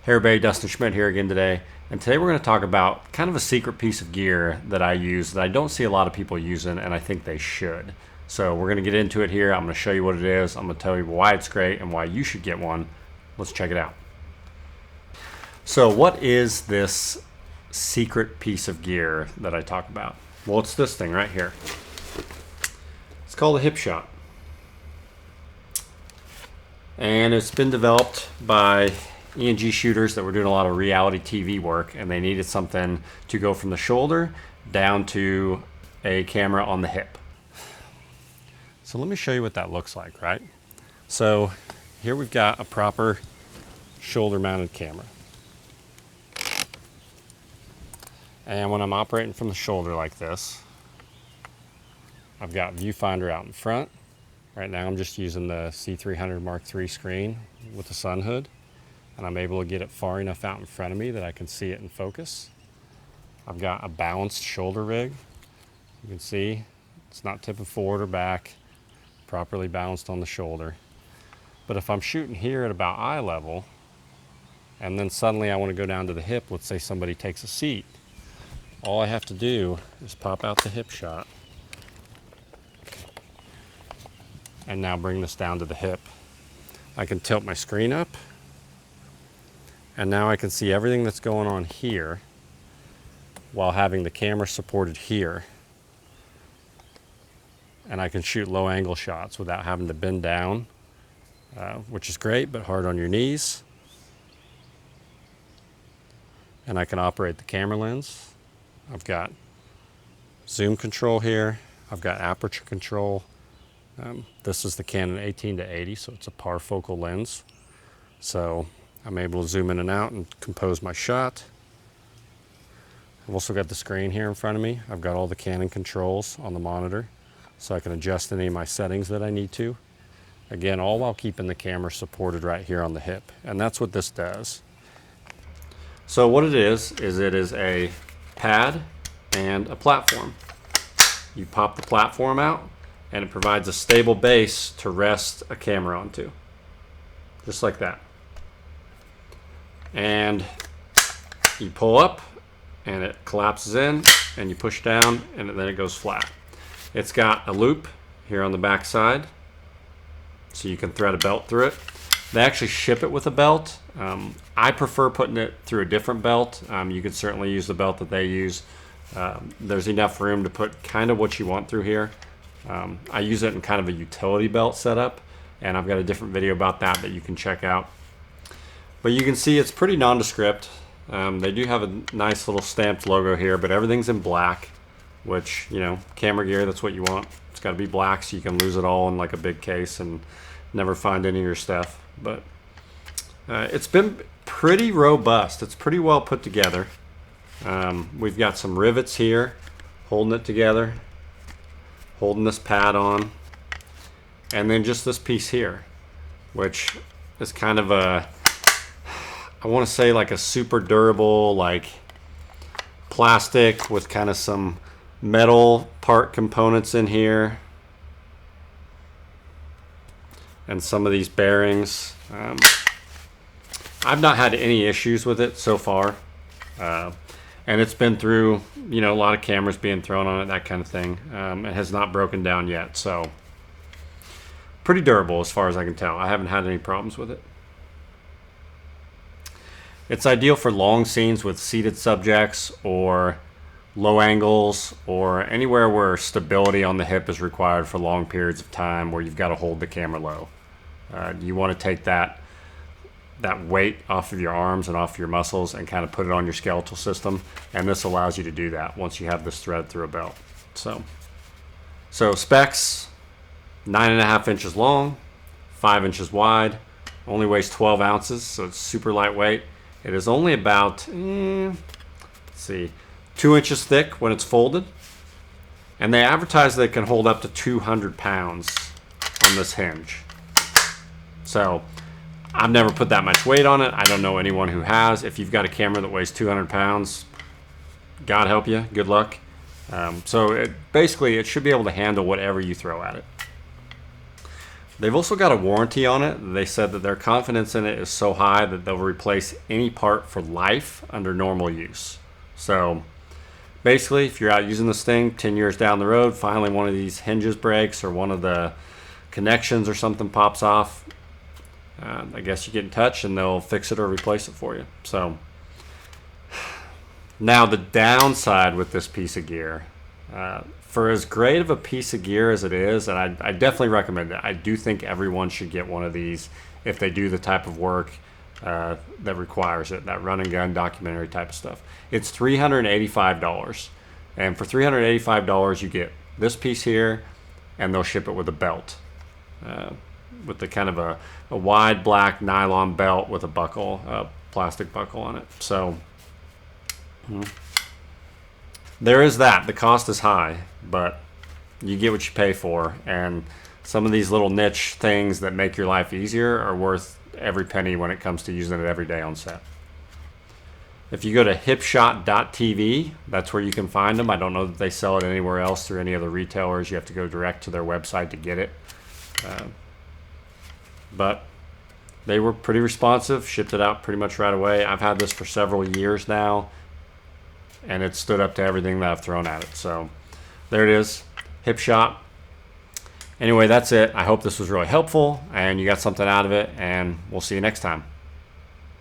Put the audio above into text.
Hey everybody, Dustin Schmidt here again today. And today we're going to talk about kind of a secret piece of gear that I use that I don't see a lot of people using, and I think they should. So we're going to get into it here. I'm going to show you what it is. I'm going to tell you why it's great and why you should get one. Let's check it out. So what is this secret piece of gear that I talk about? Well, it's this thing right here. It's called a Hipshot. And it's been developed by E&G shooters that were doing a lot of reality TV work, and they needed something to go from the shoulder down to a camera on the hip. So let me show you what that looks like, right? So here we've got a proper shoulder mounted camera. And when I'm operating from the shoulder like this, I've got viewfinder out in front. Right now I'm just using the C300 Mark III screen with the sun hood, and I'm able to get it far enough out in front of me that I can see it in focus. I've got a balanced shoulder rig. You can see it's not tipping forward or back, properly balanced on the shoulder. But if I'm shooting here at about eye level, and then suddenly I want to go down to the hip, let's say somebody takes a seat, all I have to do is pop out the Hipshot and now bring this down to the hip. I can tilt my screen up, and now I can see everything that's going on here while having the camera supported here. And I can shoot low angle shots without having to bend down, which is great, but hard on your knees. And I can operate the camera lens. I've got zoom control here. I've got aperture control. This is the Canon 18-80, so it's a parfocal lens. So I'm able to zoom in and out and compose my shot. I've also got the screen here in front of me. I've got all the Canon controls on the monitor, so I can adjust any of my settings that I need to. Again, all while keeping the camera supported right here on the hip. And that's what this does. So what it is it is a pad and a platform. You pop the platform out, and it provides a stable base to rest a camera onto. Just like that. And you pull up and it collapses in, and you push down and then it goes flat. It's got a loop here on the back side, so you can thread a belt through it. They actually ship it with a belt. I prefer putting it through a different belt. You could certainly use the belt that they use. There's enough room to put kind of what you want through here. I use it in kind of a utility belt setup, and I've got a different video about that you can check out. But you can see it's pretty nondescript. They do have a nice little stamped logo here, but everything's in black, which, you know, camera gear, that's what you want. It's got to be black so you can lose it all in like a big case and never find any of your stuff. But it's been pretty robust. It's pretty well put together. We've got some rivets here holding it together, holding this pad on, and then just this piece here, which is kind of a, I want to say like a super durable, like plastic with kind of some metal part components in here, and some of these bearings. I've not had any issues with it so far, and it's been through, you know, a lot of cameras being thrown on it, that kind of thing. It has not broken down yet, so pretty durable as far as I can tell. I haven't had any problems with it. It's ideal for long scenes with seated subjects or low angles, or anywhere where stability on the hip is required for long periods of time where you've got to hold the camera low. You want to take that weight off of your arms and off your muscles and kind of put it on your skeletal system, and this allows you to do that once you have this thread through a belt. So specs, 9.5 inches long, 5 inches wide, only weighs 12 ounces, so it's super lightweight. It is only about, let's see, 2 inches thick when it's folded, and they advertise that it can hold up to 200 pounds on this hinge. So I've never put that much weight on it. I don't know anyone who has. If you've got a camera that weighs 200 pounds, God help you, good luck. So basically it should be able to handle whatever you throw at it. They've also got a warranty on it. They said that their confidence in it is so high that they'll replace any part for life under normal use. So basically, if you're out using this thing 10 years down the road, finally one of these hinges breaks or one of the connections or something pops off, I guess you get in touch and they'll fix it or replace it for you. So now the downside with this piece of gear, for as great of a piece of gear as it is, and I definitely recommend it. I do think everyone should get one of these if they do the type of work that requires it, that run and gun documentary type of stuff. It's $385. And for $385, you get this piece here, and they'll ship it with a belt. With the kind of a wide black nylon belt with a buckle, a plastic buckle on it. So there is that. The cost is high, but you get what you pay for. And some of these little niche things that make your life easier are worth every penny when it comes to using it every day on set. If you go to hipshot.tv, that's where you can find them. I don't know that they sell it anywhere else through any other retailers. You have to go direct to their website to get it. But they were pretty responsive, shipped it out pretty much right away. I've had this for several years now, and it stood up to everything that I've thrown at it. So there it is, Hipshot. Anyway, that's it. I hope this was really helpful and you got something out of it, and we'll see you next time.